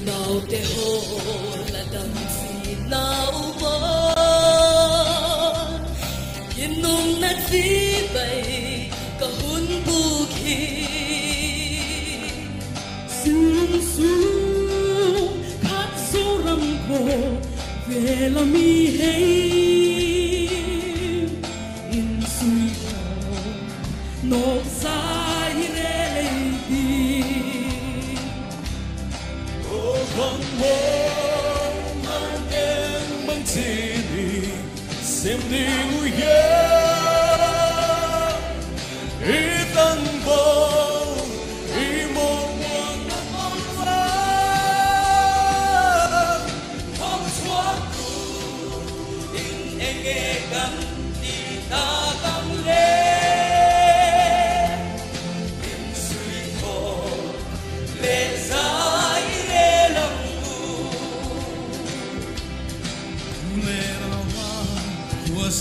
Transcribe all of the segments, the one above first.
nào te ho là đam phi nào mơ yên nung nát phi bay cả hun bu khi sương sương khát số râm khổ về là mi hay in suy hồn nộp sai rê đi không muốn mang em bằng gì đi xem đi nguy hiểm ý tân bầu ý một nguồn nước mong hoa không xóa cụ in em nghe gần đi ta tăng lên in suy hồn lệ giá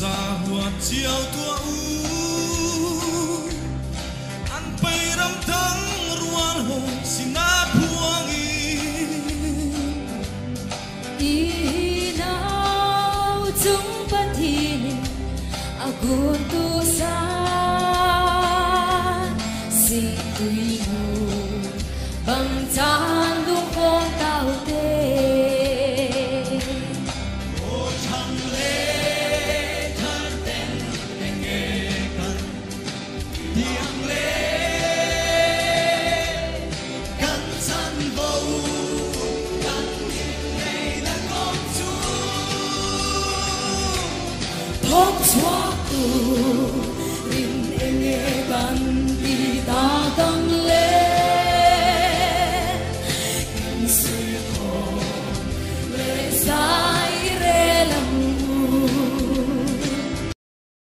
sa hoa chiều tua u an bay ram thang ruan ho sina puang i nau chung pathi agun tu sa si tui mu bang chan lu phong tao te suatu in engegan di datang le